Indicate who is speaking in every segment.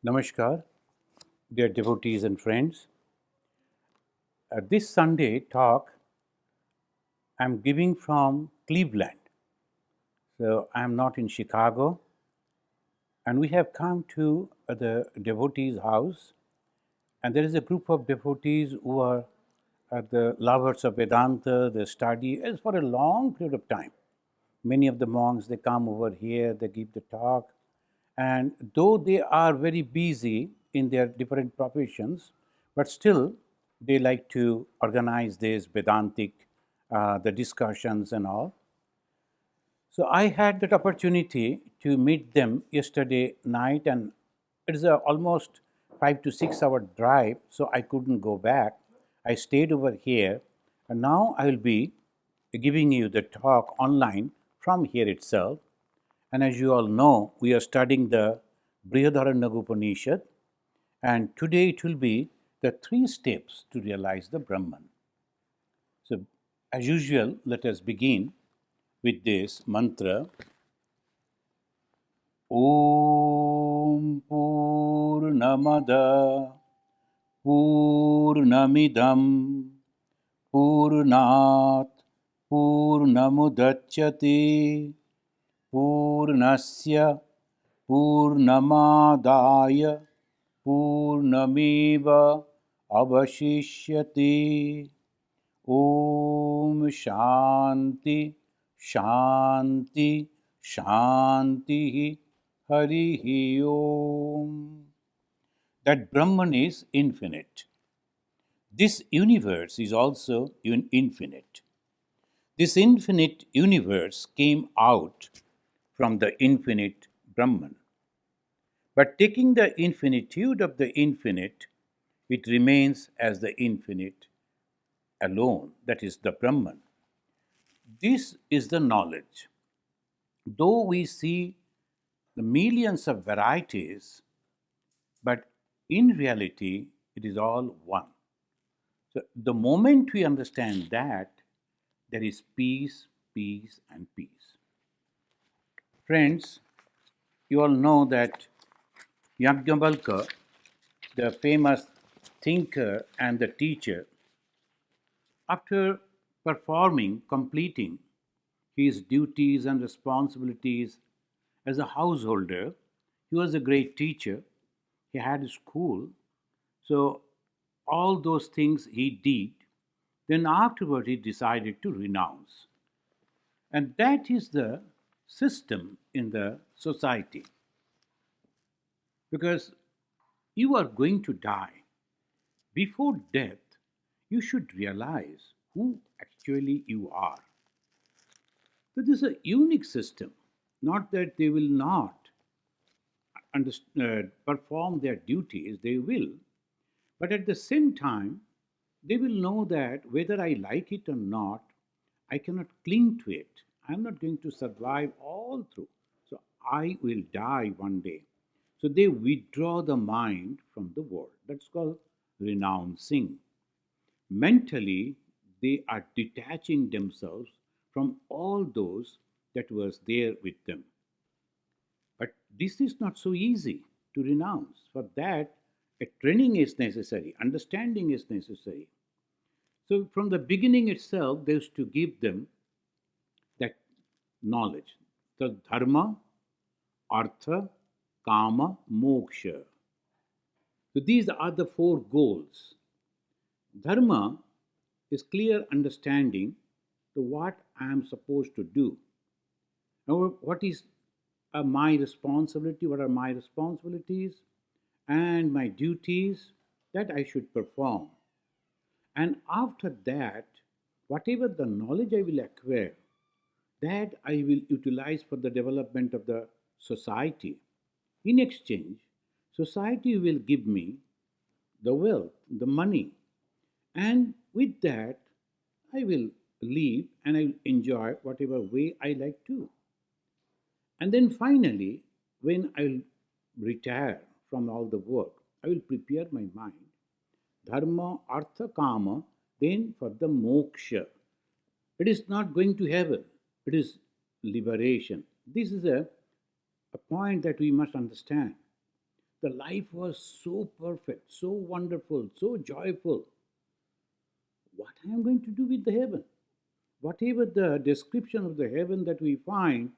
Speaker 1: Namaskar, dear devotees and friends. This Sunday talk I'm giving from Cleveland. So I'm not in Chicago, and we have come to the devotees' house, and there is a group of devotees who are the lovers of Vedanta. They study as for a long period of time. Many of the monks they come over here, they give the talk, and though they are very busy in their different professions, but still they like to organize this Vedantic, the discussions and all. So I had that opportunity to meet them yesterday night, and it is a almost 5 to 6 hour drive, so I couldn't go back. I stayed over here, and now I will be giving you the talk online from here itself. And as you all know, we are studying the Brihadaranyaka, and today it will be the 3 steps to realize the Brahman. So, as usual, let us begin with this mantra. Om Purnamada Purnamidam Purnat Purnamudachyate Purnasya Purnamadaya Purnameva Avashishyate. Om Shanti Shanti Shanti Harihi Om. That Brahman is infinite. This universe is also infinite. This infinite universe came out from the infinite Brahman. But taking the infinitude of the infinite, it remains as the infinite alone, that is the Brahman. This is the knowledge. Though we see the millions of varieties, but in reality, it is all one. So, the moment we understand that, there is peace, peace, and peace. Friends, you all know that Yajnavalkya, the famous thinker and the teacher, after completing his duties and responsibilities as a householder, he was a great teacher. He had a school. So, all those things he did. Then, afterward, he decided to renounce. And that is the system in the society. Because you are going to die. Before death, you should realize who actually you are. So this is a unique system. Not that they will not perform their duties, they will. But at the same time, they will know that whether I like it or not, I cannot cling to it. I'm not going to survive all through. So I will die one day. So they withdraw the mind from the world. That's called renouncing. Mentally, they are detaching themselves from all those that was there with them. But this is not so easy to renounce. For that, a training is necessary, understanding is necessary. So, from the beginning itself, there's to give them that knowledge. The dharma, artha, kama, moksha. So, these are the 4 goals. Dharma is clear understanding to what I am supposed to do. Now, what is my responsibility? What are my responsibilities and my duties that I should perform? And after that, whatever the knowledge I will acquire, that I will utilize for the development of the society. In exchange, society will give me the wealth, the money, and with that, I will live and I will enjoy whatever way I like to. And then finally, when I will retire from all the work, I will prepare my mind. Dharma, artha, kama, then for the moksha. It is not going to heaven, it is liberation. This is a point that we must understand. The life was so perfect, so wonderful, so joyful. What I am going to do with the heaven? Whatever the description of the heaven that we find,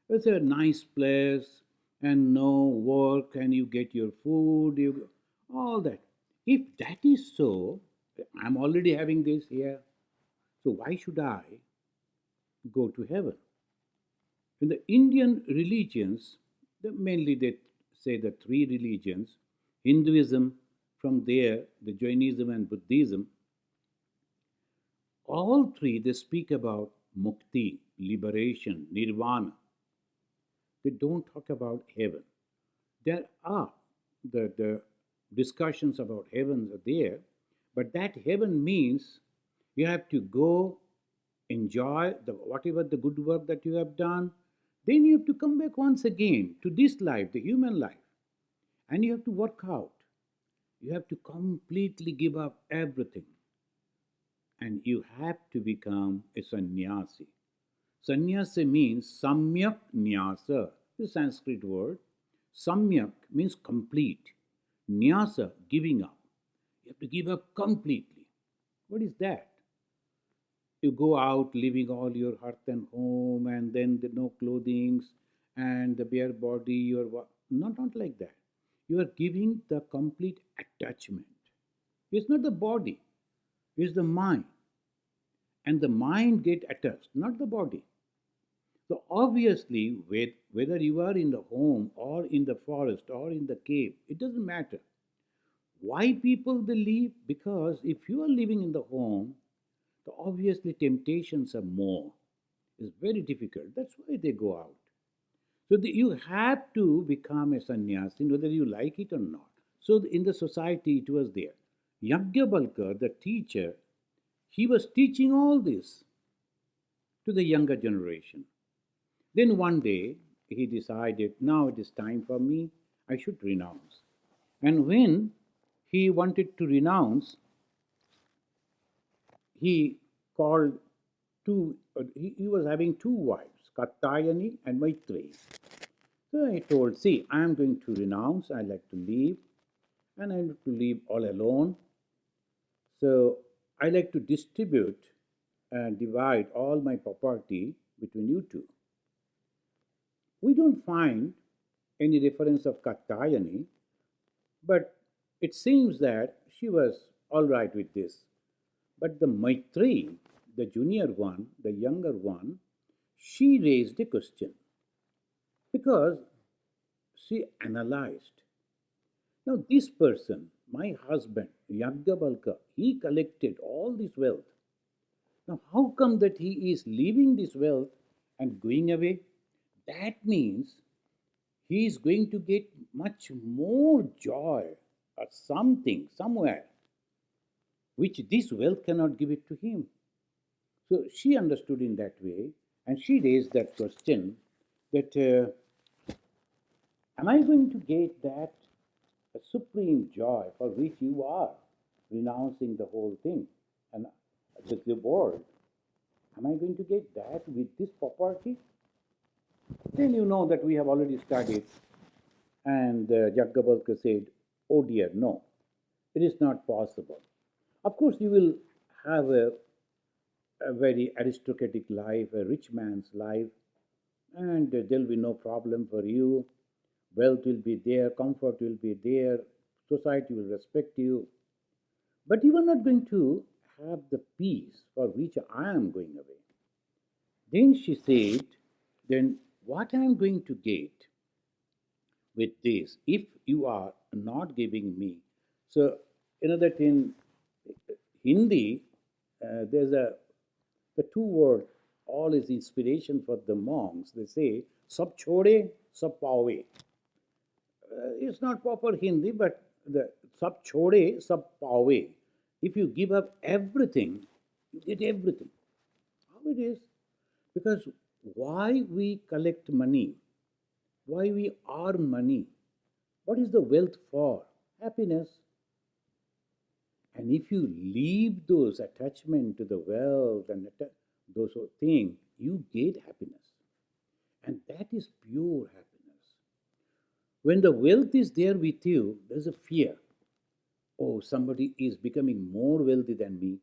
Speaker 1: it's a nice place and no work and you get your food, you all that. If that is so, I'm already having this here. So why should I go to heaven? In the Indian religions, mainly they say the three religions, Hinduism, from there, the Jainism and Buddhism, all three they speak about mukti, liberation, nirvana. They don't talk about heaven. There are the discussions about heavens are there, but that heaven means you have to go enjoy the whatever the good work that you have done, then you have to come back once again to this life, the human life, and you have to work out. You have to completely give up everything, and you have to become a sannyasi. Sannyasi means samyak nyasa, the Sanskrit word. Samyak means complete. Nyasa, giving up. You have to give up completely. What is that? You go out leaving all your hearth and home, and then the no clothing and the bare body. Not like that. You are giving the complete attachment. It's not the body, it's the mind. And the mind get attached, not the body. So obviously, whether you are in the home or in the forest or in the cave, it doesn't matter. Why people they leave? Because if you are living in the home, so obviously temptations are more. It's very difficult. That's why they go out. So you have to become a sannyasi, whether you like it or not. So in the society, it was there. Yajnavalkya, the teacher, he was teaching all this to the younger generation. Then one day, he decided, now it is time for me, I should renounce. And when he wanted to renounce, he called he was having two wives, Katyayani and Maitreyi. So he told, see, I am going to renounce, I like to leave, and I like to leave all alone. So I like to distribute and divide all my property between you two. We don't find any reference of Katyayani, but it seems that she was all right with this. But the Maitri, the junior one, the younger one, she raised a question because she analyzed. Now, this person, my husband, Yajnavalkya, he collected all this wealth. Now, how come that he is leaving this wealth and going away? That means he is going to get much more joy or something somewhere which this wealth cannot give it to him. So she understood in that way and she raised that question that am I going to get that supreme joy for which you are renouncing the whole thing and the world? Am I going to get that with this property? Then you know that we have already studied. And Yajnavalkya said, oh dear, no, it is not possible. Of course, you will have a very aristocratic life, a rich man's life, and there will be no problem for you. Wealth will be there, comfort will be there, society will respect you. But you are not going to have the peace for which I am going away. Then she said, then what I am going to get with this if you are not giving me? So, you know that in Hindi, there's the two words, all is inspiration for the monks. They say, sab chode, sab paave. It's not proper Hindi, but the sab chode, sab paave. If you give up everything, you get everything. How it is? Because why we collect money, why we earn money, what is the wealth for? Happiness. And if you leave those attachment to the wealth and those things, you get happiness. And that is pure happiness. When the wealth is there with you, there's a fear. Oh, somebody is becoming more wealthy than me,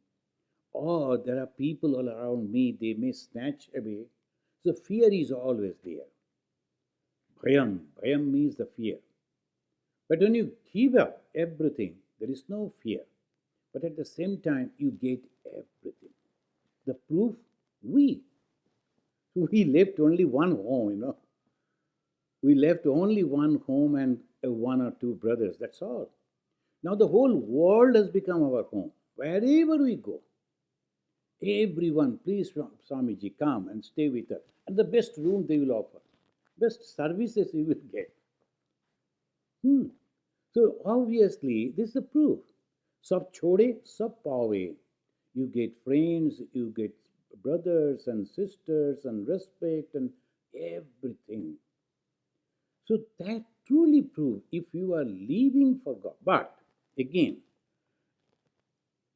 Speaker 1: or there are people all around me, they may snatch away. So fear is always there. Bhayam means the fear. But when you give up everything, there is no fear. But at the same time, you get everything. The proof, we. We left only one home. We left only one home and one or two brothers, that's all. Now the whole world has become our home. Wherever we go, everyone, please, Swamiji, come and stay with us. And the best room they will offer, best services you will get. Hmm. So obviously, this is the proof. Sab chode, sab paave. You get friends, you get brothers and sisters and respect and everything. So that truly proves if you are living for God. But again,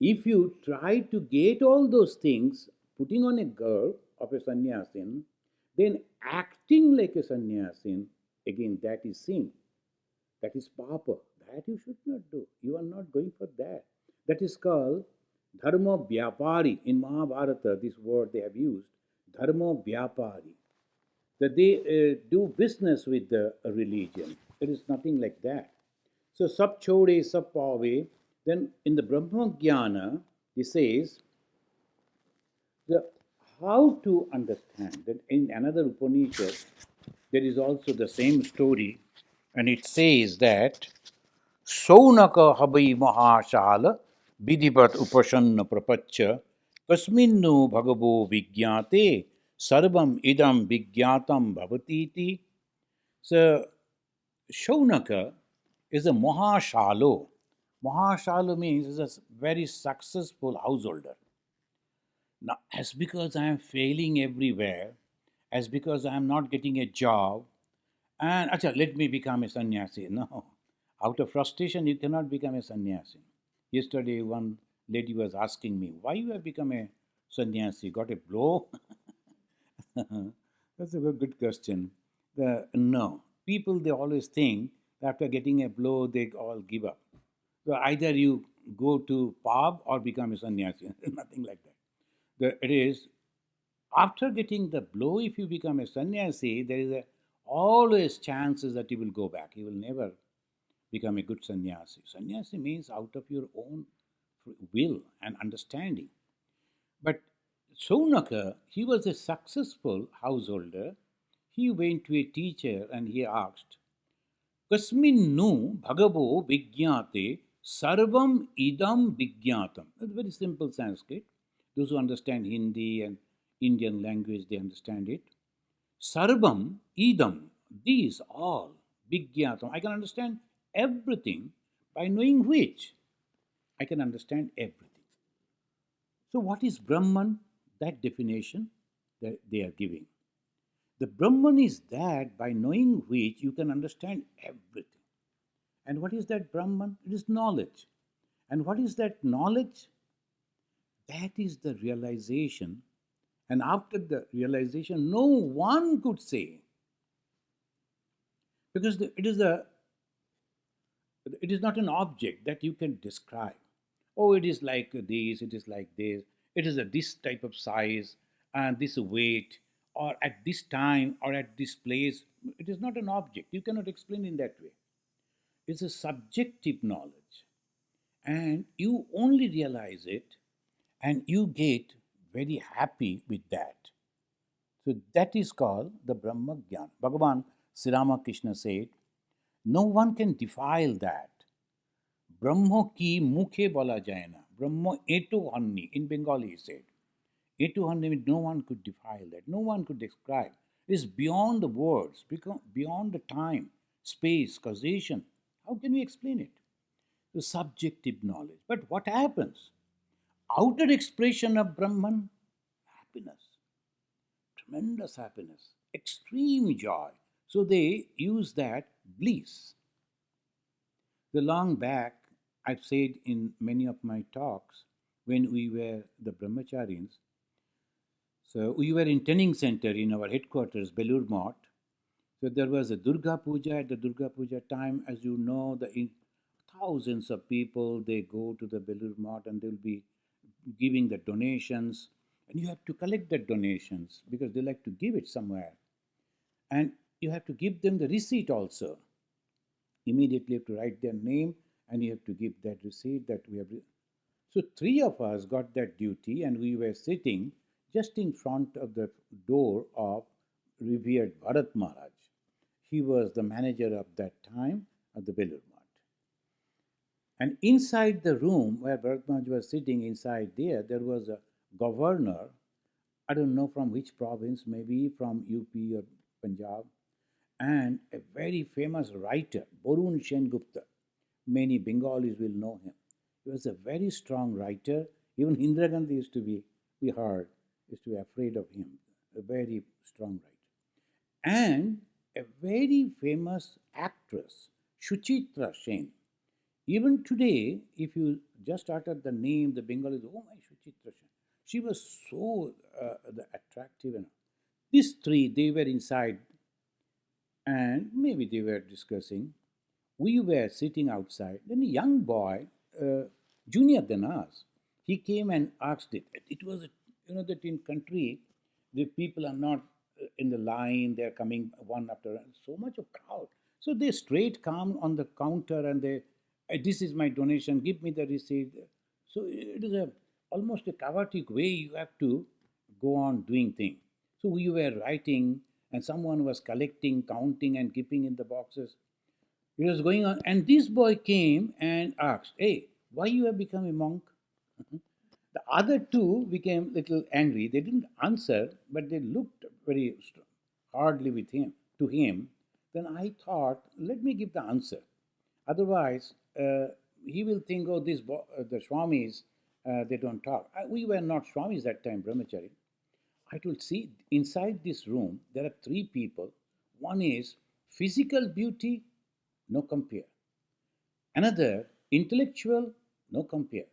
Speaker 1: if you try to get all those things, putting on a garb of a sannyasin, then acting like a sannyasin, again, that is sin. That is papa. That you should not do. You are not going for that. That is called dharma vyapari. In Mahabharata, this word they have used, dharma vyapari. That they do business with the religion. It is nothing like that. So, sab chode, sab pave. Then in the Brahma Jnana, he says the how to understand that in another Upanishad, there is also the same story, and it says that Saunaka habai mahashala vidivat upasanna prapacha kasminnu bhagavo vigyate sarvam idam vigyatam bhavatiti. So Shaunaka is a mahashalo. Mahashalo means is a very successful householder. Now, as because I am failing everywhere, as because I am not getting a job, and acha, let me become a sannyasi. No, out of frustration, you cannot become a sannyasi. Yesterday, one lady was asking me, why you have become a sannyasi? Got a blow? That's a good question. No, people they always think that after getting a blow, they all give up. So either you go to pub or become a sannyasi. Nothing like that. It is after getting the blow, if you become a sannyasi, there is always chances that you will go back. You will never become a good sannyasi. Sannyasi means out of your own will and understanding. But Saunaka, he was a successful householder. He went to a teacher and he asked, Kasminnu bhagavo vigyate sarvam idam vigyatam. That's very simple Sanskrit. Those who understand Hindi and Indian language, they understand it. Sarvam idam, these all, vigyatam. I can understand everything by knowing which. I can understand everything. So, what is Brahman? That definition that they are giving. The Brahman is that by knowing which you can understand everything. And what is that Brahman? It is knowledge. And what is that knowledge? That is the realization. And after the realization, no one could say, because it is not an object that you can describe. Oh, it is like this, it is like this, it is a this type of size and this weight, or at this time or at this place. It is not an object. You cannot explain in that way. It's a subjective knowledge. And you only realize it and you get very happy with that. So that is called the Brahma Jnana. Bhagavan Sri Ramakrishna said, no one can defile that. Brahmo ki mukhe bola jaya na. Brahmo eto hanni. In Bengali he said. Eto hanni means no one could defile that. No one could describe. It is beyond the words, beyond the time, space, causation. How can we explain it? The subjective knowledge. But what happens? Outer expression of Brahman, happiness, tremendous happiness, extreme joy. So they use that bliss. The long back, I've said in many of my talks, when we were the brahmacharis, so we were in training center in our headquarters, Belur Mott, So there was a Durga Puja. At the Durga Puja time, as you know, thousands of people, they go to the Belur Math and they'll be giving the donations, and you have to collect the donations because they like to give it somewhere, and you have to give them the receipt also. Immediately you have to write their name and you have to give that receipt that we have. So three of us got that duty, and we were sitting just in front of the door of revered Bharat Maharaj. He was the manager of that time of the Belur Math. And inside the room where Bharat Maharaj was sitting, inside there was a governor. I don't know from which province, maybe from UP or Punjab, and a very famous writer, Borun Sengupta. Many Bengalis will know him. He was a very strong writer. Even Indira Gandhi used to be, we heard, used to be afraid of him. A very strong writer. And a very famous actress, Suchitra Sen. Even today, if you just uttered the name, the Bengalis, oh my Suchitra Sen. She was so attractive. And these three, they were inside, and maybe they were discussing. We were sitting outside. Then a young boy, junior than us, he came and asked it. It was, that in country, the people are not in the line, they're coming one after another, so much of crowd. So they straight come on the counter and they, this is my donation, give me the receipt. So it is almost a chaotic way you have to go on doing things. So we were writing and someone was collecting, counting and keeping in the boxes. It was going on, and this boy came and asked, "Hey, why you have become a monk?" The other two became little angry. They didn't answer, but they looked very hardly with him to him. Then I thought, let me give the answer. Otherwise, he will think, oh, the Swamis, they don't talk. We were not Swamis that time, brahmachari. I told, see, inside this room, there are three people. One is physical beauty, no compare. Another, intellectual, no compare.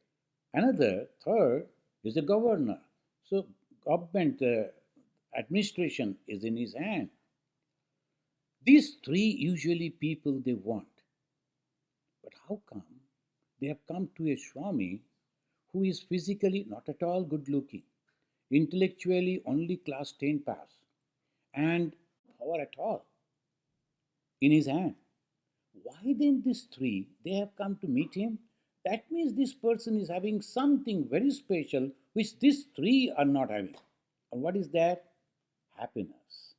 Speaker 1: Another, third, is the governor. So, government administration is in his hand. These three usually people they want. But how come they have come to a Swami who is physically not at all good looking, intellectually only class 10 pass, and power at all in his hand? Why then these three, they have come to meet him? That means this person is having something very special which these three are not having. And what is that? Happiness,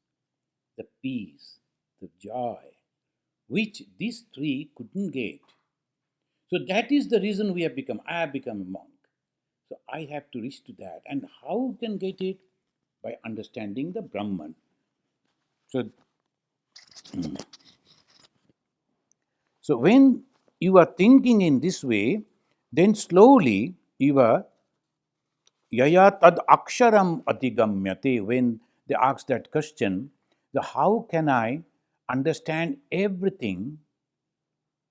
Speaker 1: the peace, the joy, which these three couldn't get. So that is the reason I have become a monk. So I have to reach to that. And how can get it? By understanding the Brahman. So So when you are thinking in this way, then slowly you are yaya tad aksharam atigamyate. When they ask that question, the how can I understand everything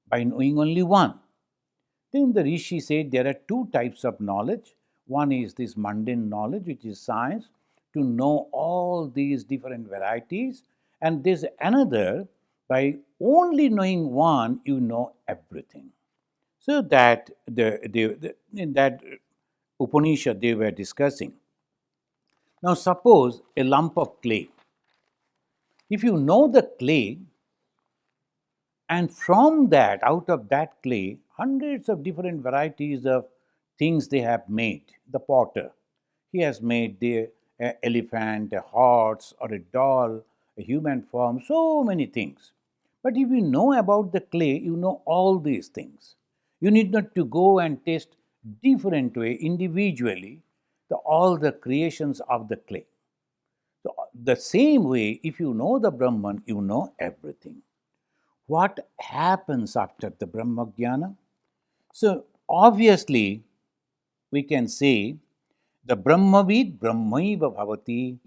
Speaker 1: by knowing only one? Then the Rishi said there are two types of knowledge. One is this mundane knowledge, which is science, to know all these different varieties. And there's another, by only knowing one, you know everything. So that in that Upanishad they were discussing. Now suppose a lump of clay. If you know the clay, and from that, out of that clay, hundreds of different varieties of things they have made. The potter, he has made the elephant, a horse, or a doll, a human form, so many things. But if you know about the clay, you know all these things. You need not to go and test different way individually all the creations of the clay. So the same way, if you know the Brahman, you know everything. What happens after the Brahma Jnana? So, obviously, we can say the Brahmavid Brahmaiva Bhavati.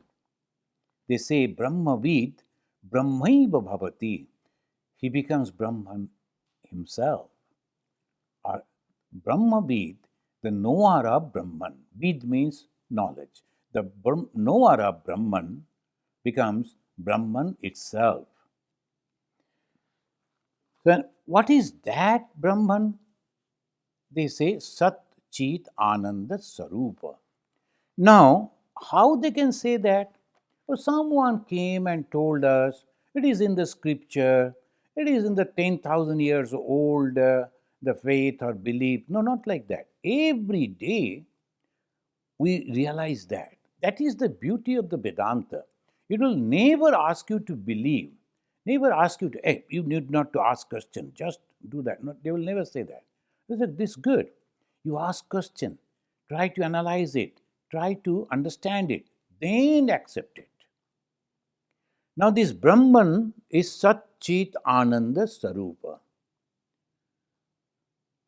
Speaker 1: They say Brahmavid Brahmaiva Bhavati. He becomes Brahman himself. Or Brahmavid, the knower of Brahman. Vid means knowledge. The knower of Brahman becomes Brahman itself. So, what is that Brahman? They say Sat Chit Ananda Sarupa. Now, how they can say that? Well, someone came and told us it is in the scripture, it is in the 10,000 years old, the faith or belief. No, not like that. Every day we realize that. That is the beauty of the Vedanta. It will never ask you to believe, never ask you to, hey, you need not to ask question, just do that. No, they will never say that. They say, this is good. You ask question, try to analyze it, try to understand it, then accept it. Now this Brahman is Sat Chit Ananda Sarupa.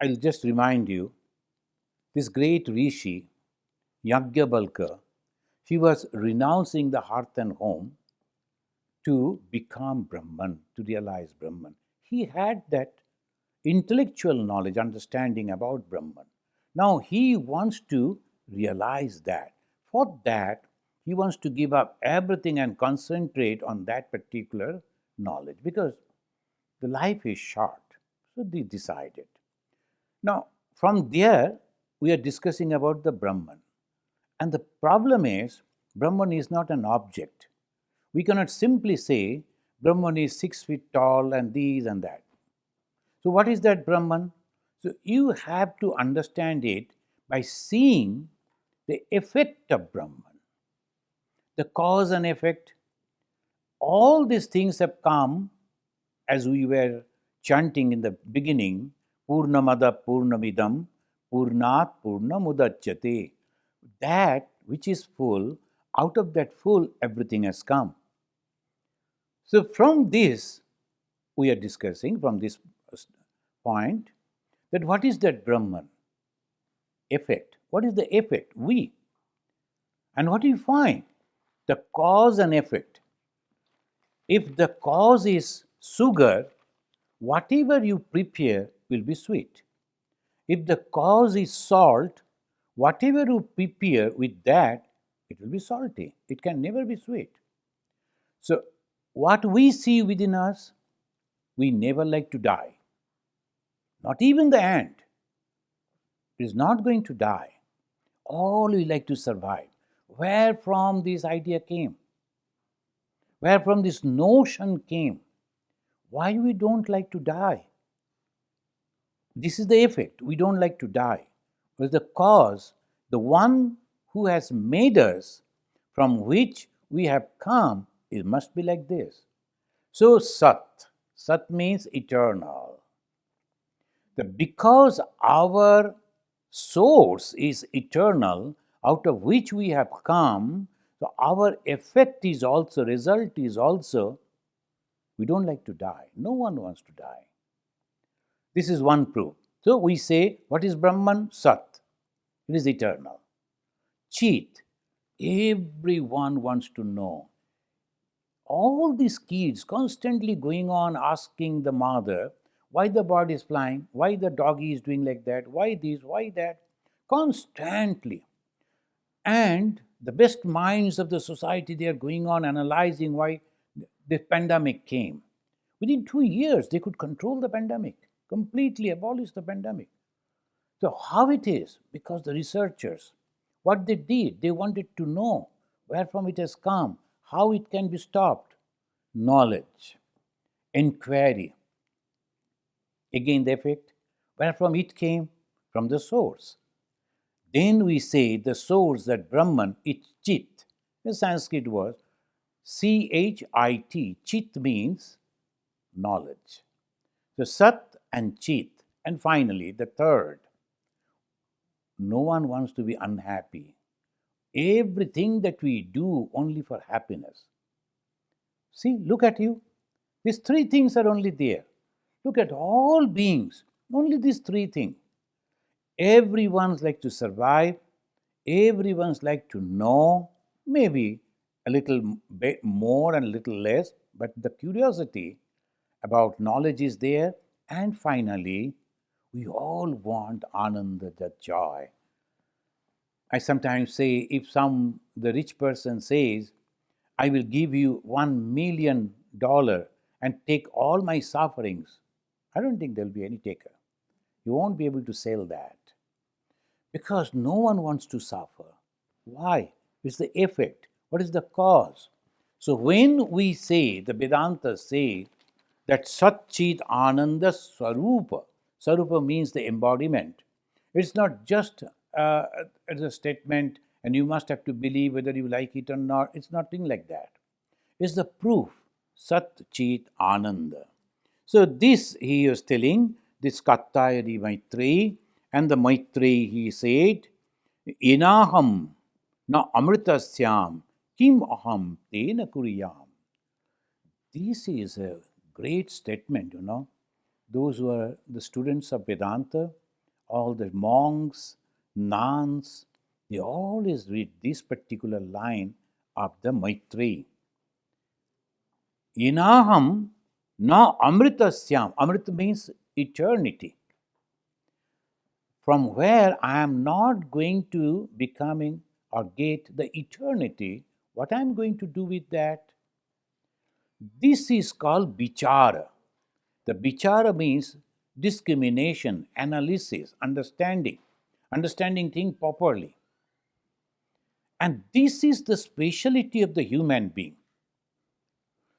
Speaker 1: I'll just remind you, this great rishi, Yajnavalkya, he was renouncing the hearth and home to become Brahman, to realize Brahman. He had that intellectual knowledge, understanding about Brahman. Now he wants to realize that. For that, he wants to give up everything and concentrate on that particular knowledge because the life is short. So they decided. Now, from there, we are discussing about the Brahman. And the problem is, Brahman is not an object. We cannot simply say Brahman is 6 feet tall and these and that. So, what is that Brahman? So, you have to understand it by seeing the effect of Brahman, the cause and effect. All these things have come as we were chanting in the beginning Purnamada Purnamidam Purnat Purnamudachyate. That which is full, out of that full, everything has come. So, from this, we are discussing from this point that what is that Brahman? Effect. What is the effect? We. And what do you find? The cause and effect. If the cause is sugar, whatever you prepare will be sweet. If the cause is salt, whatever you prepare with that, it will be salty. It can never be sweet. So, what we see within us, we never like to die. Not even the ant is not going to die. All we like to survive. Where from this idea came? Where from this notion came? Why we don't like to die? This is the effect. We don't like to die. But the cause, the one who has made us, from which we have come, it must be like this. So Sat. Sat means eternal. Because our source is eternal, out of which we have come, so our effect is also, result is also, we don't like to die. No one wants to die. This is one proof. So we say, what is Brahman? Sat. It is eternal. Chit. Everyone wants to know. All these kids constantly going on asking the mother, why the bird is flying, why the doggy is doing like that, why this, why that, constantly. And the best minds of the society, they are going on analyzing why the pandemic came. Within 2 years, they could control the pandemic, completely abolish the pandemic. So, how it is? Because the researchers, what they did, they wanted to know where from it has come, how it can be stopped. Knowledge, inquiry. Again, the effect, where from it came? From the source. Then we say the source, that Brahman, is Chit. The Sanskrit word Chit. Chit means knowledge. So Sat and Chit. And finally, the third, no one wants to be unhappy. Everything that we do only for happiness. See, look at you. These three things are only there. Look at all beings, only these three things. Everyone's like to survive, everyone's like to know, maybe a little bit more and a little less, but the curiosity about knowledge is there. And finally, we all want ananda, the joy. I sometimes say, if the rich person says, I will give you $1 million and take all my sufferings, I don't think there'll be any taker. You won't be able to sell that because no one wants to suffer. Why? It's the effect. What is the cause? So when we say, the Vedantas say that Satchit Ananda Swarupa, Swarupa means the embodiment. It's not just as a statement and you must have to believe whether you like it or not. It's nothing like that. It's the proof, Sat Chit Ananda. So this he is telling, this Kattayari Maitreyi, and the Maitreyi he said, Inaham na amritasyam kim aham tena kuriyam. This is a great statement, Those who are the students of Vedanta, all the monks, nuns, they always read this particular line of the Maitreyi. Inaham na amritasyam. Amrita means eternity. From where I am not going to becoming or get the eternity, what I am going to do with that? This is called vichara. The vichara means discrimination, analysis, understanding things properly. And this is the speciality of the human being.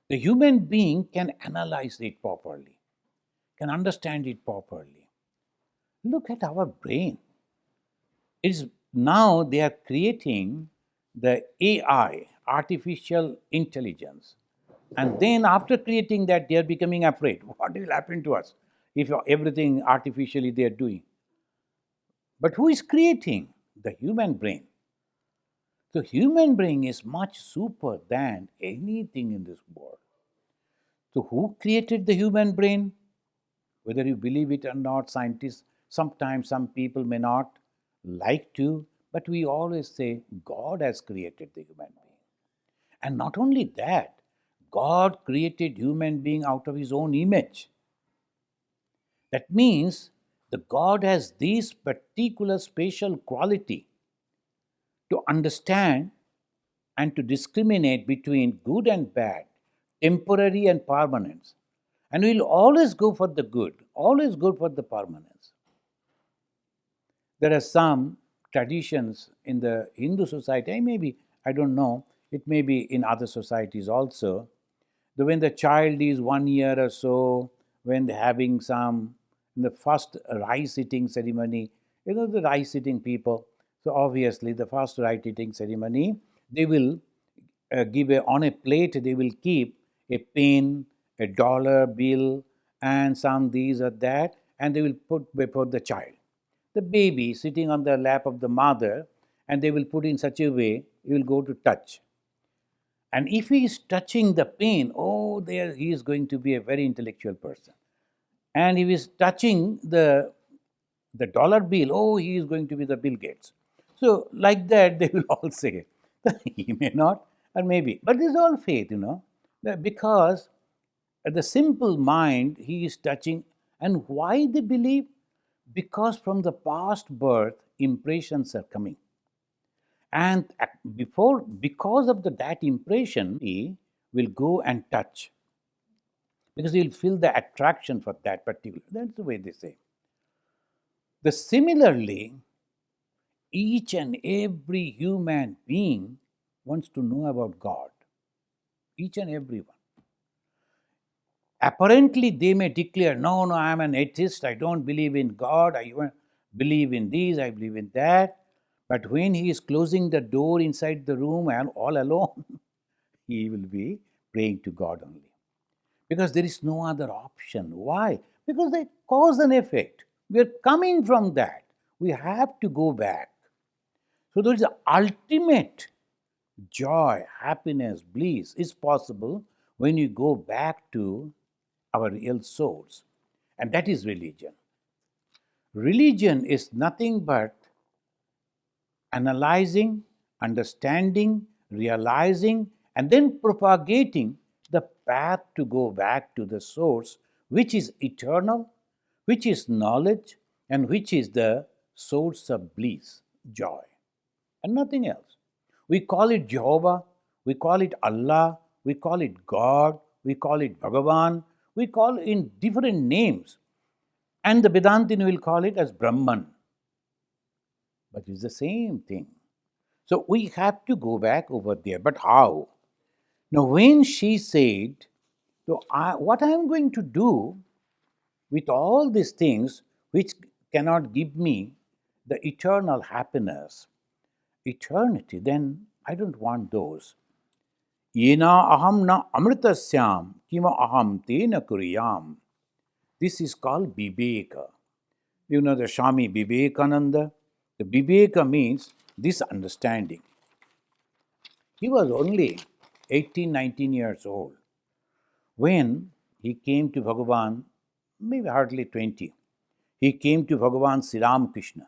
Speaker 1: The human being can analyze it properly, can understand it properly. Look at our brain. It's now they are creating the AI, artificial intelligence. And then after creating that, they are becoming afraid. What will happen to us if everything artificially they are doing? But who is creating? The human brain. So human brain is much super than anything in this world. So who created the human brain? Whether you believe it or not, scientists, sometimes some people may not like to, but we always say God has created the human being. And not only that, God created human being out of his own image. That means the God has this particular special quality to understand and to discriminate between good and bad, temporary and permanence. And we'll always go for the good, always go for the permanence. There are some traditions in the Hindu society, maybe, I don't know, it may be in other societies also, that when the child is 1 year or so, when they're having some, in the first rice eating ceremony, the rice eating people, so obviously the first rice eating ceremony, they will on a plate, they will keep a pen, a dollar bill, and some these or that, and they will put before the child. The baby sitting on the lap of the mother, and they will put in such a way, he will go to touch. And if he is touching the pen, there he is going to be a very intellectual person. And if he is touching the dollar bill, he is going to be the Bill Gates. So like that, they will all say. He may not, or maybe. But this is all faith, because the simple mind he is touching. And why they believe? Because from the past birth, impressions are coming. And because of that impression, he will go and touch. Because he'll feel the attraction for that particular. That's the way they say. Similarly, each and every human being wants to know about God. Each and every one. Apparently, they may declare, no, I am an atheist, I don't believe in God, I believe in this, I believe in that. But when he is closing the door inside the room and all alone, he will be praying to God only. Because there is no other option. Why? Because they cause and effect. We are coming from that. We have to go back. So there is the ultimate joy, happiness, bliss is possible when you go back to our real source. And that is religion. Religion is nothing but analyzing, understanding, realizing, and then propagating the path to go back to the source, which is eternal, which is knowledge, and which is the source of bliss, joy, and nothing else. We call it Jehovah, we call it Allah, we call it God, we call it Bhagavan, we call it in different names. And the Vedantin will call it as Brahman. But it's the same thing. So we have to go back over there. But how? Now, when she said, so what I am going to do with all these things which cannot give me the eternal happiness, eternity, then I don't want those. Yena aham na amritasyam kima aham tena kuriyam. This is called Viveka. You know the Swami Vivekananda? The Viveka means this understanding. He was only 18, 19 years old when he came to Bhagavan, maybe hardly 20. He came to Bhagavan Sri Ramakrishna.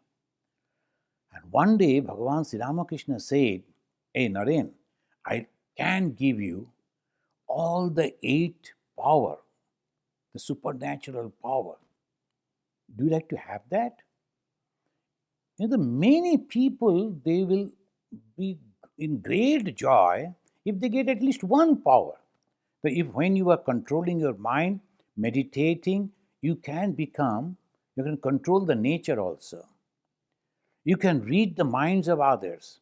Speaker 1: And one day Bhagavan Sri Ramakrishna said, Hey Naren, I can give you all the 8 power, the supernatural power. Do you like to have that? You know, the many people, they will be in great joy if they get at least one power. But if when you are controlling your mind, meditating, you can control the nature also. You can read the minds of others.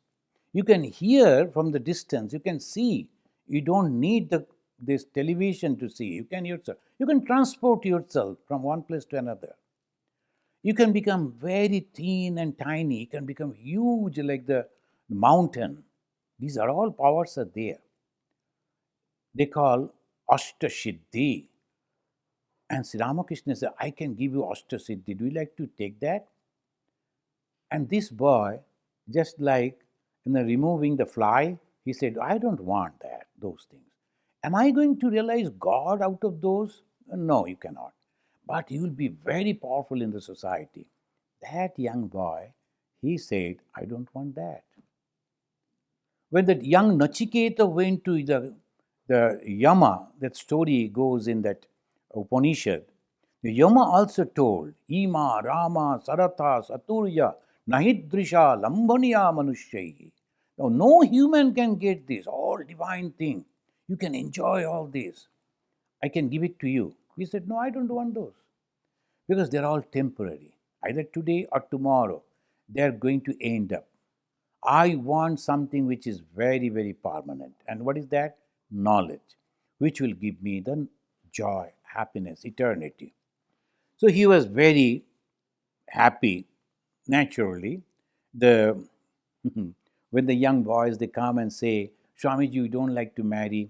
Speaker 1: You can hear from the distance. You can see. You don't need this television to see. You can yourself. You can transport yourself from one place to another. You can become very thin and tiny. You can become huge like the mountain. These are all powers are there. They call Ashtasiddhi. And Sri Ramakrishna said, I can give you Ashtasiddhi. Do you like to take that? And this boy, just like removing the fly, he said, I don't want those things. Am I going to realize God out of those? No, you cannot. But you will be very powerful in the society. That young boy, he said, I don't want that. When that young Nachiketa went to the Yama, that story goes in that Upanishad, the Yama also told, Ima, Rama, Saratha, Saturya, Nahidrisha, Lambaniya Manushyahi. Now, no human can get this, all divine thing. You can enjoy all this. I can give it to you. He said, no, I don't want those. Because they're all temporary. Either today or tomorrow, they're going to end up. I want something which is very, very permanent. And what is that? Knowledge, which will give me the joy, happiness, eternity. So he was very happy, naturally. The when the young boys they come and say, Swamiji, you don't like to marry,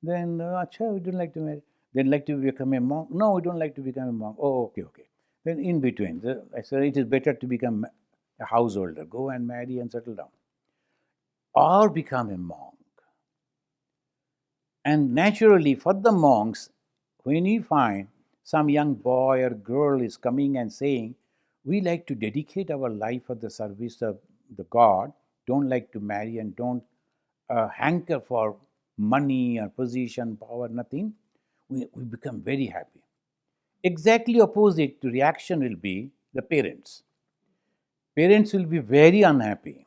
Speaker 1: then Acha, we don't like to marry. Then like to become a monk? No, we don't like to become a monk. Oh, okay, okay. Then in between, I said it is better to become a householder. Go and marry and settle down. Or become a monk. And naturally, for the monks, when you find some young boy or girl is coming and saying, we like to dedicate our life for the service of the God, don't like to marry and don't hanker for money or position, power, nothing, we become very happy. Exactly opposite to reaction will be the parents. Parents will be very unhappy.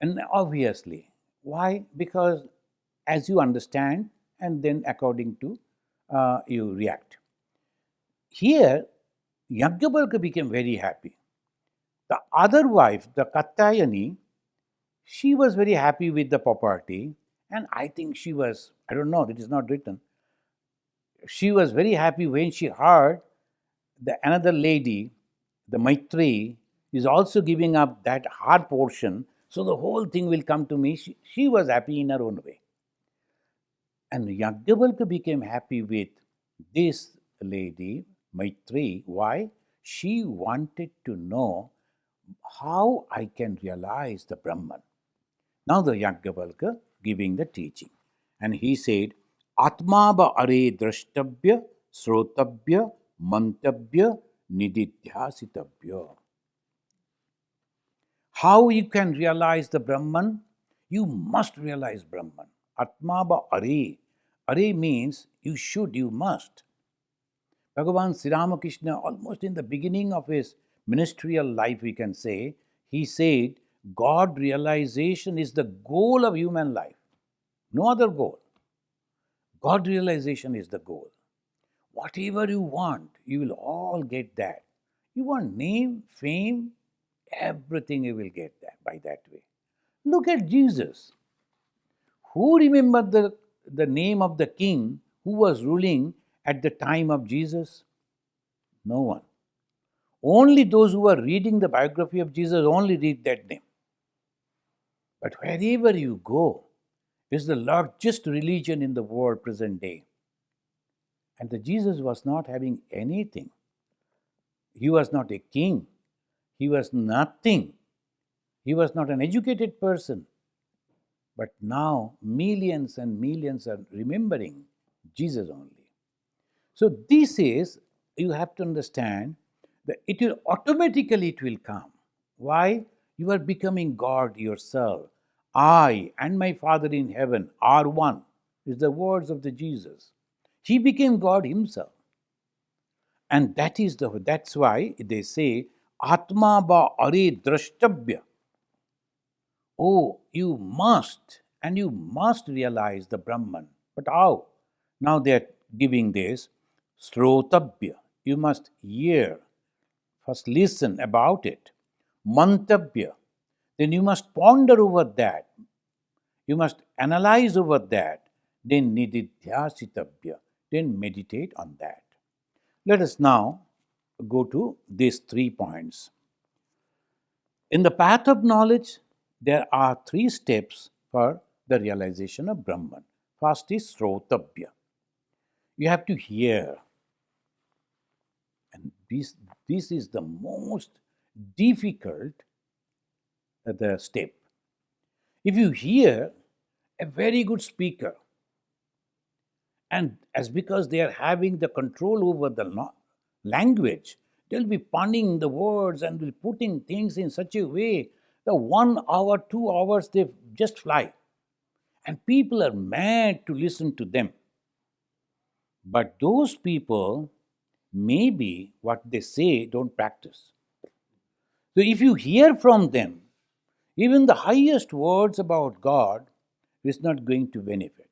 Speaker 1: And obviously, why? Because as you understand, and then according to you react. Here, Yajnavalkya became very happy. The other wife, the Katyayani, she was very happy with the property, and I think she was, I don't know, it is not written. She was very happy when she heard the another lady, the Maitri, is also giving up that her portion, so the whole thing will come to me. She was happy in her own way. And Yajnavalkya became happy with this lady, Maitri. Why? She wanted to know how I can realize the Brahman. Now the Yajnavalkya giving the teaching. And he said, Atmaba are drashtabhya, srotabhya, mantabhya, nididhyasitabhya. How you can realize the Brahman? You must realize Brahman. Atmaba are. Are means you should, you must. Bhagavan Sri Ramakrishna, almost in the beginning of his ministerial life, we can say, he said, God realization is the goal of human life. No other goal. God realization is the goal. Whatever you want, you will all get that. You want name, fame, everything you will get that by that way. Look at Jesus. Who remembered the name of the king who was ruling at the time of Jesus? No one. Only those who are reading the biography of Jesus only read that name. But wherever you go, is the largest religion in the world present day. And the Jesus was not having anything. He was not a king. He was nothing. He was not an educated person. But now millions and millions are remembering Jesus only. So this is, you have to understand that it will automatically it will come. Why? You are becoming God yourself. I and my Father in heaven are one, is the words of the Jesus. He became God himself. And that's why they say Atma ba are drashtabhya. Oh, you must, and you must realize the Brahman. But how? Now they are giving this Srotabhya. You must hear. First listen about it. Mantabhya. Then you must ponder over that. You must analyze over that. Then Nididhyasitabhya. Then meditate on that. Let us now go to these 3 points. In the path of knowledge, there are 3 steps for the realization of Brahman. First is Srotabhya. You have to hear. And this is the most difficult the step. If you hear a very good speaker, and as because they are having the control over the language, they'll be punning the words and will putting things in such a way that 1 hour, 2 hours they just fly. And people are mad to listen to them. But those people, maybe what they say don't practice. So if you hear from them, even the highest words about God is not going to benefit.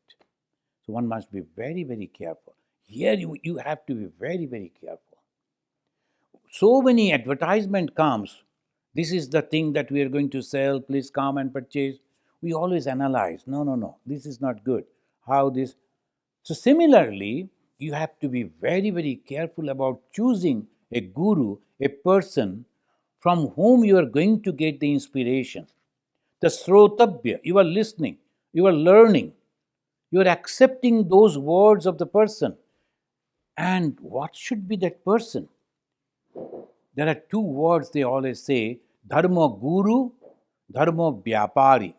Speaker 1: So one must be very, very careful. Here you have to be very, very careful. So many advertisement comes. This is the thing that we are going to sell. Please come and purchase. We always analyze. No. This is not good. How this? So similarly, you have to be very, very careful about choosing a guru, a person from whom you are going to get the inspiration. The srotabhya, you are listening, you are learning, you are accepting those words of the person. And what should be that person? There are 2 words they always say, dharma guru, dharma vyapari.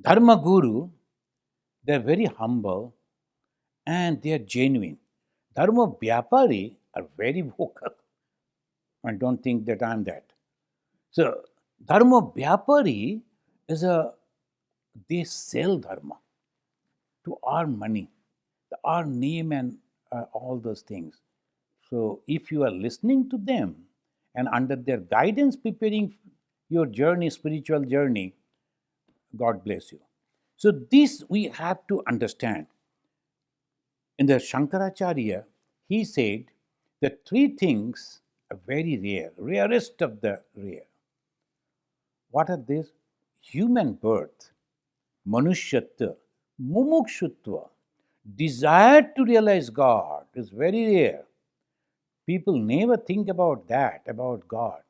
Speaker 1: Dharma guru, they are very humble and they are genuine. Dharma vyapari are very vocal. And don't think that I am that. So, dharma vyapari is they sell dharma to earn money, to earn name and all those things. So, if you are listening to them and under their guidance preparing your journey, spiritual journey, God bless you. So, this we have to understand. In the Shankaracharya, he said that 3 things are very rare, rarest of the rare. What are these? Human birth, manushyatva, mumukshutva, desire to realize God is very rare. People never think about that, about God.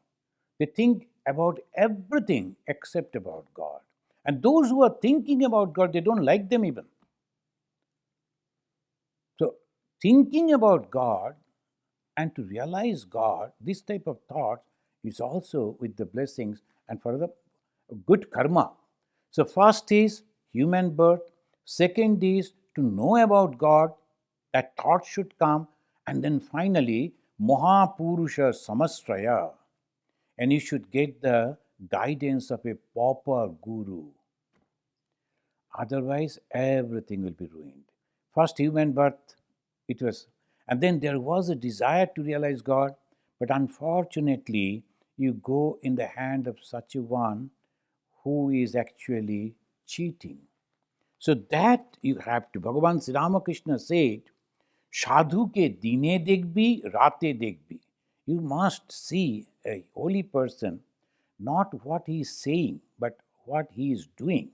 Speaker 1: They think about everything except about God. And those who are thinking about God, they don't like them even. So, thinking about God and to realize God, this type of thought is also with the blessings and for the good karma. So, first is human birth, second is to know about God, that thought should come, and then finally, Mahapurusha Samastraya, and you should get the guidance of a proper guru. Otherwise, everything will be ruined. First, human birth, it was, and then there was a desire to realize God, but unfortunately, you go in the hand of such a one who is actually cheating. So that you have to. Bhagavan Sri Ramakrishna said, সাধুকে দিনে দেখবি, রাতে দেখবি. You must see a holy person, not what he is saying, but what he is doing.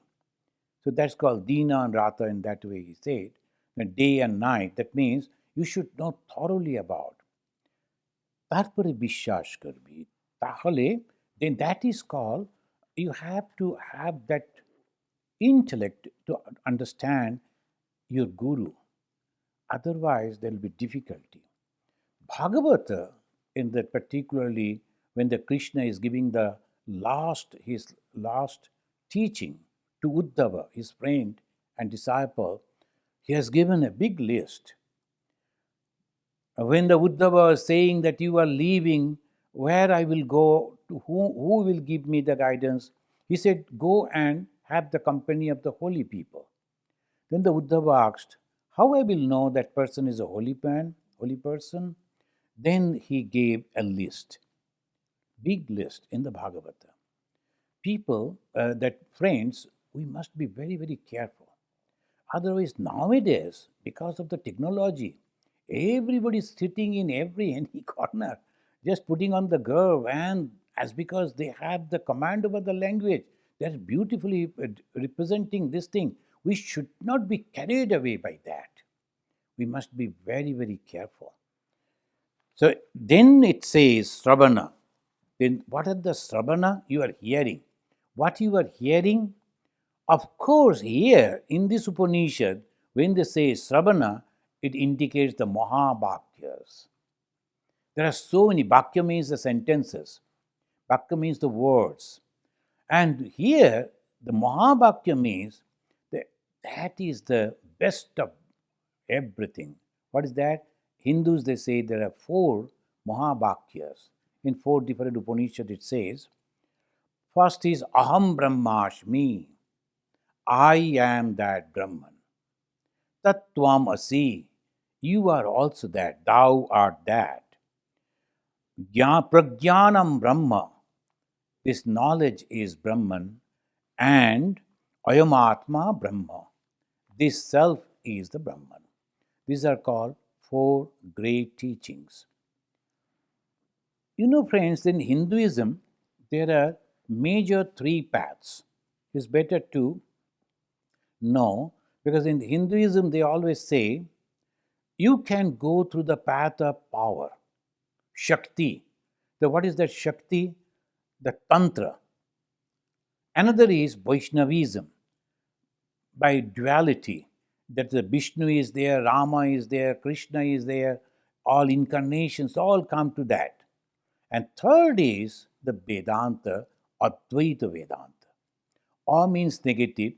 Speaker 1: So that's called Dina and Rata, in that way he said. And day and night, that means you should know thoroughly about. তারপরে বিশ্বাস করবি, তাহলে then that is called, you have to have that intellect to understand your guru. Otherwise, there will be difficulty. Bhagavata, in that particularly when the Krishna is giving his last teaching to Uddhava, his friend and disciple, he has given a big list. When the Uddhava was saying that you are leaving, where I will go, to who will give me the guidance? He said, go and have the company of the holy people. Then the Uddhava asked, how I will know that person is a holy man, holy person? Then he gave a list, big list in the Bhagavata. People, that friends, we must be very, very careful. Otherwise, nowadays, because of the technology, everybody is sitting in any corner, just putting on the garb, and as because they have the command over the language, they're beautifully representing this thing. We should not be carried away by that. We must be very, very careful. So then it says Sravana. Then what are the Sravana? You are hearing. What you are hearing? Of course, here in this Upanishad, when they say Sravana, it indicates the Mahabhakyas. There are so many. Bhakya means the sentences, Bhakya means the words. And here, the Mahabhakya means that is the best of everything. What is that? Hindus, they say there are 4 Mahabhakyas. In 4 different Upanishads, it says, first is Aham Brahmasmi. I am that Brahman. Tattvam asi. You are also that. Thou art that. Prajnanam Brahma. This knowledge is Brahman. And Ayamatma Brahma. This self is the Brahman. These are called 4 great teachings. You know, friends, in Hinduism, there are major 3 paths. It's better to know, because in Hinduism they always say you can go through the path of power, Shakti. So what is that Shakti? The Tantra. Another is Vaishnavism, by duality, that the Vishnu is there, Rama is there, Krishna is there, all incarnations all come to that. And third is the Vedanta, Advaita Vedanta. A means negative,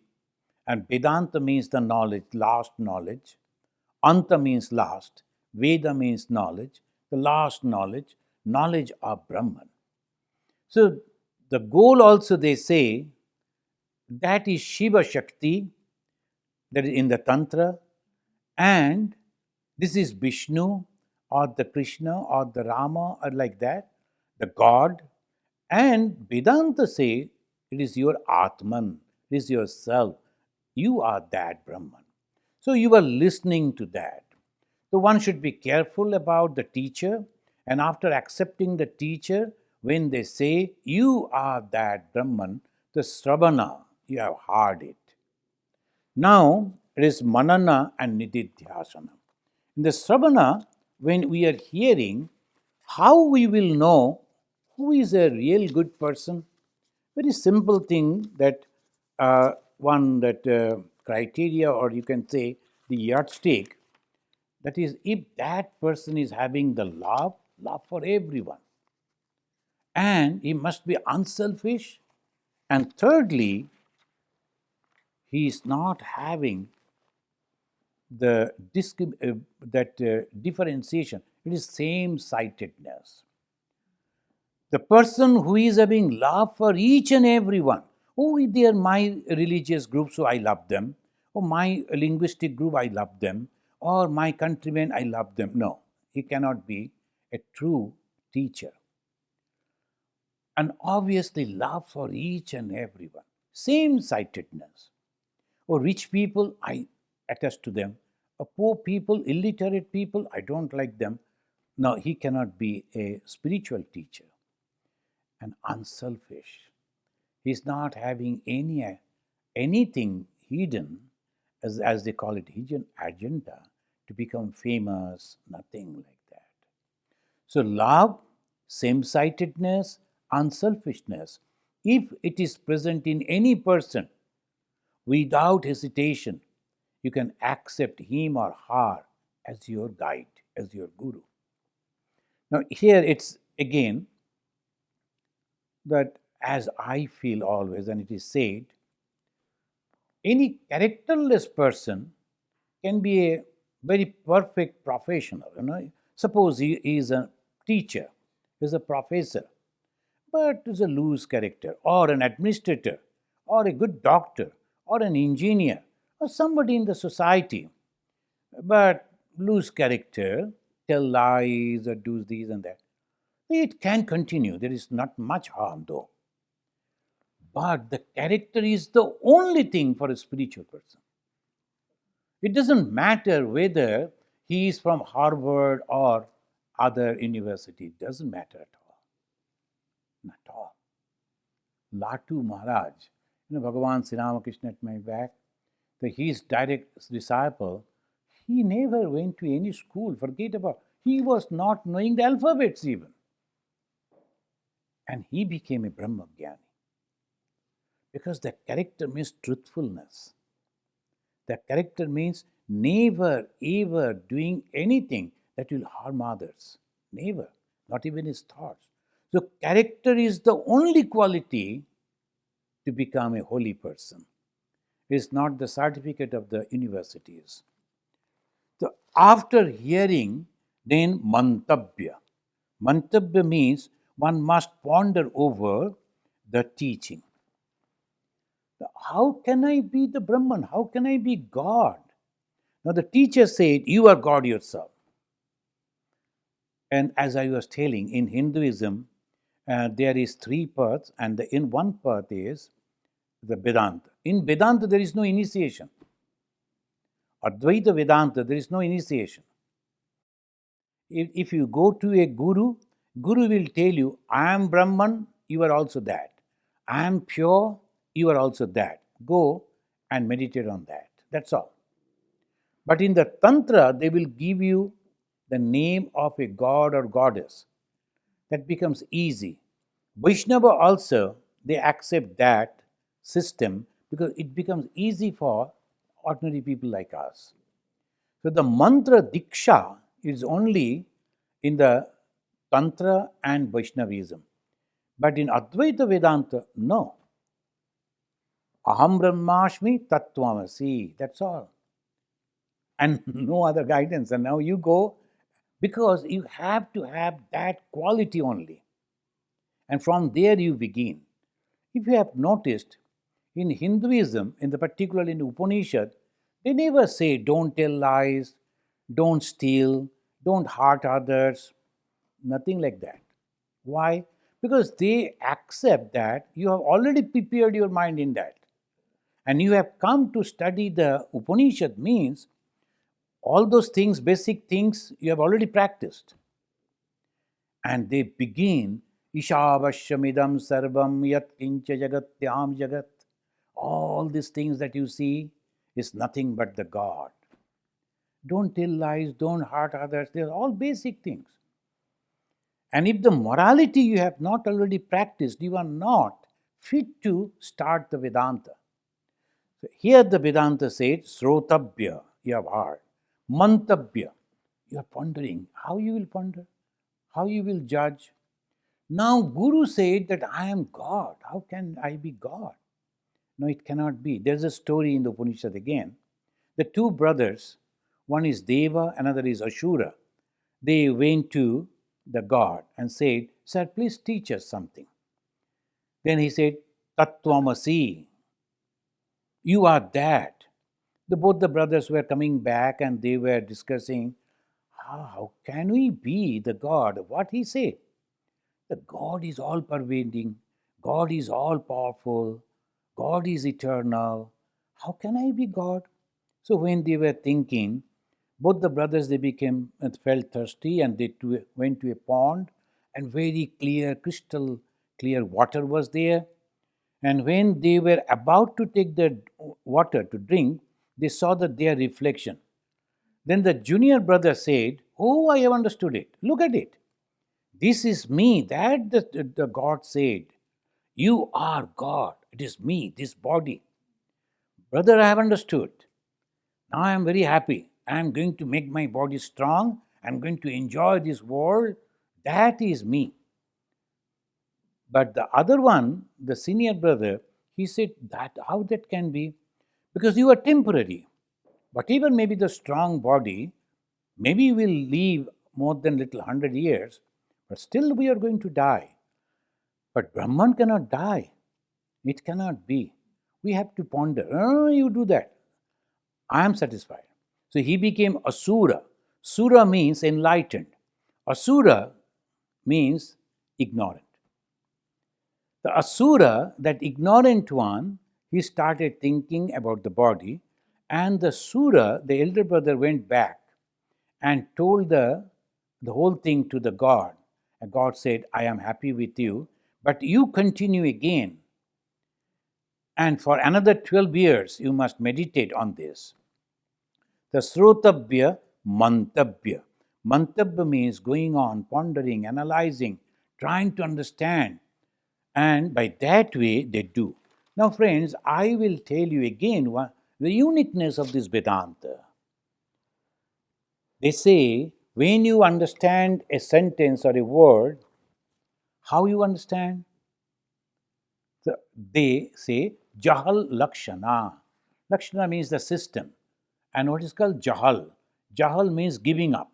Speaker 1: and Vedanta means the knowledge, last knowledge. Anta means last. Veda means knowledge. The last knowledge, knowledge of Brahman. So the goal also, they say, that is Shiva Shakti, that is in the Tantra, and this is Vishnu or the Krishna or the Rama or like that, the God. And Vedanta say it is your Atman, it is yourself. You are that Brahman. So you are listening to that. So one should be careful about the teacher, and after accepting the teacher, when they say you are that Brahman, the Sravana, you have heard it. Now it is Manana and Nididhyasana. In the Sravana, when we are hearing, how we will know who is a real good person? Very simple thing, that criteria, or you can say the yardstick, that is, if that person is having the love for everyone, and he must be unselfish, and thirdly, he is not having the differentiation, it is same-sightedness. The person who is having love for each and everyone, oh, they are my religious group, so I love them, or my linguistic group, I love them, or my countrymen, I love them. No, he cannot be a true teacher. And obviously, love for each and everyone, same-sightedness. Or rich people, I attach to them. Poor people, illiterate people, I don't like them. No, he cannot be a spiritual teacher. And unselfish. He's not having anything hidden, as they call it, hidden agenda to become famous, nothing like that. So, love, same sightedness, unselfishness, if it is present in any person, without hesitation, you can accept him or her as your guide, as your guru. Now, here it's again that as I feel always, and it is said, any characterless person can be a very perfect professional. Suppose he is a teacher, is a professor, but is a loose character, or an administrator, or a good doctor, or an engineer, or somebody in the society, but loose character, tell lies or do this and that. It can continue. There is not much harm though. But the character is the only thing for a spiritual person. It doesn't matter whether he is from Harvard or other university. It doesn't matter at all. Not at all. Latu Maharaj, Bhagavan Sri Ramakrishna at my back, his direct disciple, he never went to any school. Forget about. He was not knowing the alphabets even. And he became a Brahmagyani. Because the character means truthfulness. The character means never ever doing anything that will harm others. Never. Not even his thoughts. So character is the only quality to become a holy person. It is not the certificate of the universities. So after hearing, then mantabya. Mantabya means one must ponder over the teaching. How can I be the Brahman? How can I be God? Now the teacher said, you are God yourself. And as I was telling, in Hinduism, there is three paths, and in one path is the Vedanta. In Vedanta, there is no initiation. Advaita Vedanta, there is no initiation. If you go to a guru, guru will tell you, I am Brahman, you are also that. I am pure, you are also that. Go and meditate on that. That's all. But in the Tantra, they will give you the name of a god or goddess. That becomes easy. Vaishnava also, they accept that system because it becomes easy for ordinary people like us. So the mantra Diksha is only in the Tantra and Vaishnavism. But in Advaita Vedanta, no. Aham Brahmasmi Tattvamasi. That's all. And no other guidance. And now you go, because you have to have that quality only. And from there you begin. If you have noticed, in Hinduism, in the particular in Upanishad, they never say don't tell lies, don't steal, don't hurt others, nothing like that. Why? Because they accept that you have already prepared your mind in that. And you have come to study the Upanishad means all those things, basic things, you have already practiced. And they begin, Ishavashamidam sarvam yat kincha jagatyam jagat. All these things that you see is nothing but the God. Don't tell lies, don't hurt others. They're all basic things. And if the morality you have not already practiced, you are not fit to start the Vedanta. So here the Vedanta said, Srotabhya, you have heard. Mantabhya, you are pondering. How you will ponder? How you will judge? Now Guru said that I am God. How can I be God? No, it cannot be. There's a story in the Upanishad again. The two brothers, one is Deva, another is Ashura. They went to the god and said, Sir, please teach us something. Then he said, Tattvamasi, you are that. Both the brothers were coming back and they were discussing, how can we be the God? What he said? The God is all pervading, God is all powerful, God is eternal. How can I be God? So when they were thinking, Both the brothers, they became felt thirsty, and they went to a pond, and very clear, crystal clear water was there. And when they were about to take the water to drink, they saw that their reflection. Then the junior brother said, "Oh, I have understood it. Look at it. This is me." That the God said, "You are God. It is me, this body." Brother, I have understood. Now I am very happy. I am going to make my body strong. I am going to enjoy this world. That is me. But the other one, the senior brother, he said, "That how that can be? Because you are temporary. Whatever may be the strong body, maybe you will live more than little 100 years, but still we are going to die. But Brahman cannot die. It cannot be. We have to ponder. Oh, you do that. I am satisfied." So he became Asura. Sura means enlightened. Asura means ignorant. The Asura, that ignorant one, he started thinking about the body, and the Sura, the elder brother, went back and told the whole thing to the God. And God said, "I am happy with you, but you continue again. And for another 12 years, you must meditate on this." The Srotabhya Mantabhya. Mantabhya means going on, pondering, analyzing, trying to understand. And by that way, they do. Now, friends, I will tell you again the uniqueness of this Vedanta. They say, when you understand a sentence or a word, how you understand? They say, Jahal Lakshana. Lakshana means the system. And what is called Jahal? Jahal means giving up.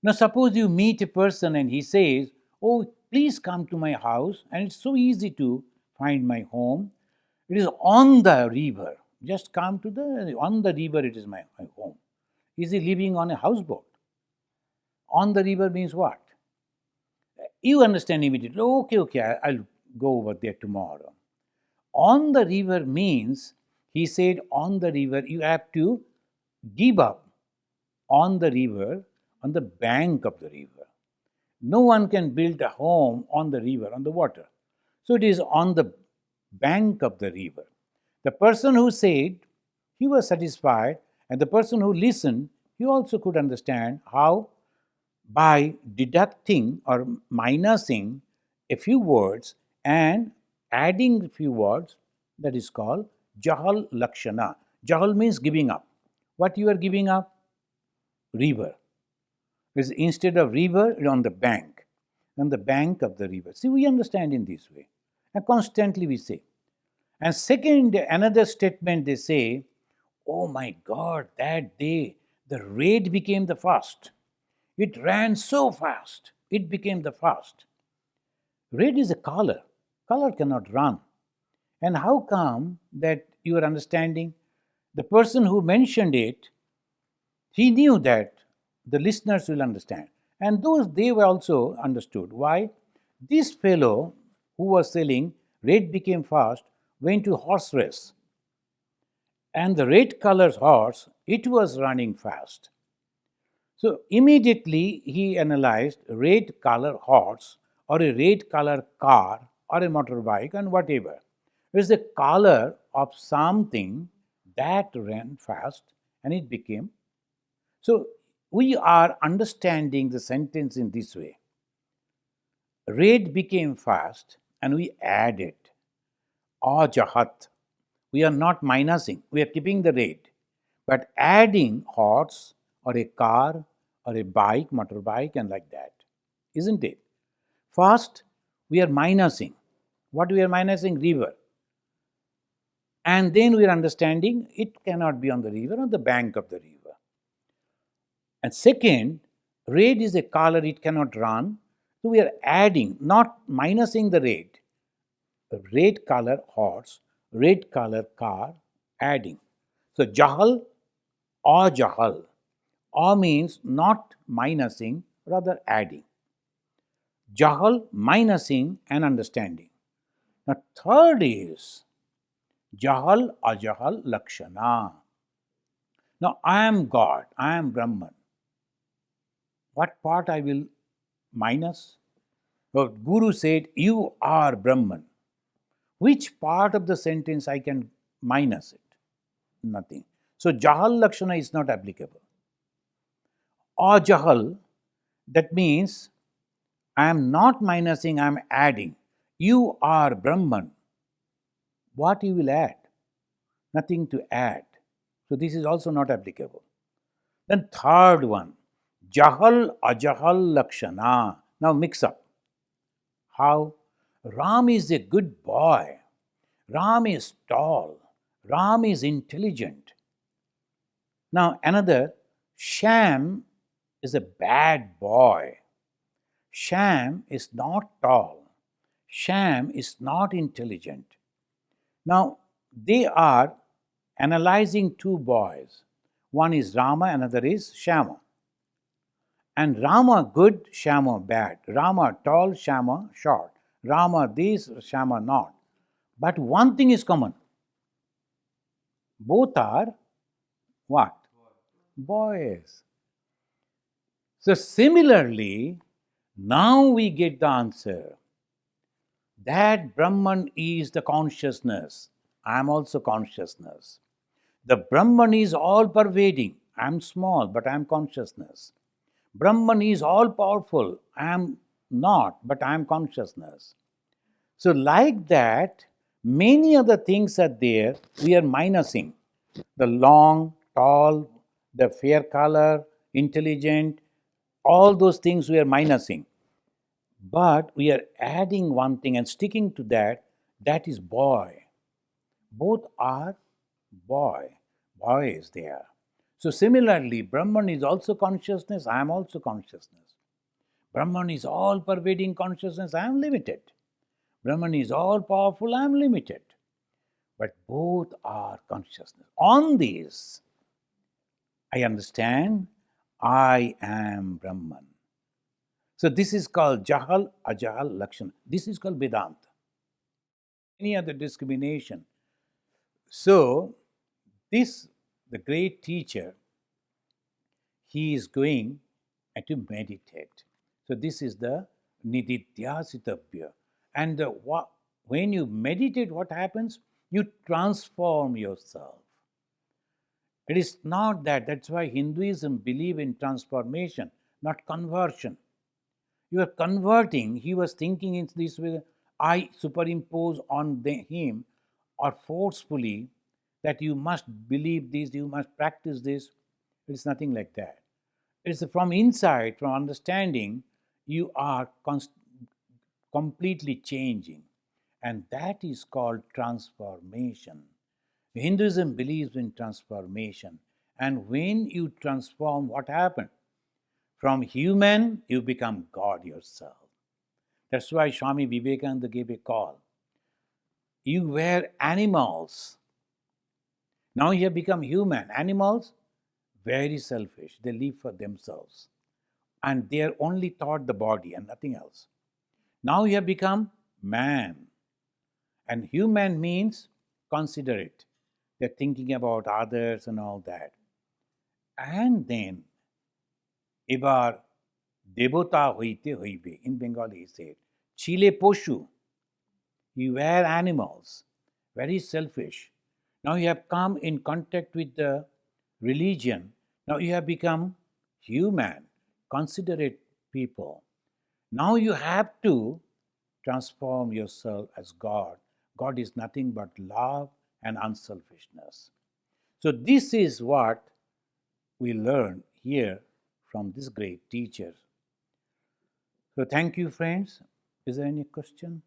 Speaker 1: Now, suppose you meet a person and he says, "Oh, please come to my house, and it's so easy to find my home. It is on the river. Just come to on the river, it is my home." Is he living on a houseboat? On the river means what? You understand immediately. Okay, I'll go over there tomorrow. On the river means, he said, on the river, you have to give up on the river, on the bank of the river. No one can build a home on the river, on the water. So it is on the bank of the river. The person who said, he was satisfied, and the person who listened, he also could understand how, by deducting or minusing a few words and adding a few words, that is called Jahal Lakshana. Jahal means giving up. What you are giving up? River. Is instead of river, on the bank of the river. See, we understand in this way, and constantly we say. And second, another statement they say, "Oh my God, that day the raid became the fast. It ran so fast, it became the fast." Raid is a color. Color cannot run. And how come that you are understanding? The person who mentioned it, he knew that the listeners will understand. And those they were also understood. Why? This fellow who was selling red became fast went to horse race. And the red colored horse, it was running fast. So immediately he analyzed red color horse or a red color car or a motorbike and whatever. It is the color of something that ran fast and it became. So we are understanding the sentence in this way. Red became fast and we added ajahat. We are not minusing, we are keeping the red, but adding horse or a car or a bike, motorbike, and like that. Isn't it? Fast, we are minusing. What we are minusing? River. And then we are understanding it cannot be on the river, on the bank of the river. And second, red is a color, it cannot run. So we are adding, not minusing the red. The red color horse, red color car, adding. So Jahal or Jahal. Or means not minusing, rather adding. Jahal, minusing and understanding. Now, third is Jahal Ajahal Lakshana. Now, I am God, I am Brahman. What part I will minus? The Guru said, you are Brahman. Which part of the sentence I can minus it? Nothing. So, Jahal Lakshana is not applicable. Ajahal, that means I am not minusing, I am adding. You are Brahman. What you will add? Nothing to add. So, this is also not applicable. Then, third one, Jahal Ajahal Lakshana. Now, mix up. How? Ram is a good boy. Ram is tall. Ram is intelligent. Now, another, Sham is a bad boy. Sham is not tall. Sham is not intelligent. Now, they are analyzing two boys. One is Rama, another is Shama. And Rama good, Shama bad. Rama tall, Shama short. Rama this, Shama not. But one thing is common. Both are what? Boys. So similarly, now we get the answer that Brahman is the consciousness. I am also consciousness. The Brahman is all pervading. I am small, but I am consciousness. Brahman is all powerful. I am not, but I am consciousness. So, like that, many other things are there, we are minusing. The long, tall, the fair color, intelligent, all those things we are minusing. But we are adding one thing and sticking to that, that is boy. Both are boy. Boy is there. So similarly, Brahman is also consciousness, I am also consciousness. Brahman is all pervading consciousness, I am limited. Brahman is all powerful, I am limited. But both are consciousness. On this, I understand I am Brahman. So this is called Jahal, Ajahal, Lakshana. This is called Vedanta. Any other discrimination. So this, the great teacher, he is going to meditate. So this is the Nididhyasitabhya. And when you meditate, what happens? You transform yourself. It is not that. That's why Hinduism believe in transformation, not conversion. You are converting. He was thinking in this way. I superimpose on him, or forcefully, that you must believe this, you must practice this. It is nothing like that. It's from inside, from understanding, you are completely changing. And that is called transformation. Hinduism believes in transformation. And when you transform, what happens? From human, you become God yourself. That's why Swami Vivekananda gave a call. You were animals. Now you have become human. Animals, very selfish. They live for themselves. And they are only taught the body and nothing else. Now you have become man. And human means considerate. They're thinking about others and all that. And then, ebar devota hoite hoibe. In Bengali he said, Chile poshu. You were animals, very selfish. Now you have come in contact with the religion. Now you have become human, considerate people. Now you have to transform yourself as God. God is nothing but love and unselfishness. So this is what we learn here from this great teacher. So thank you, friends. Is there any question?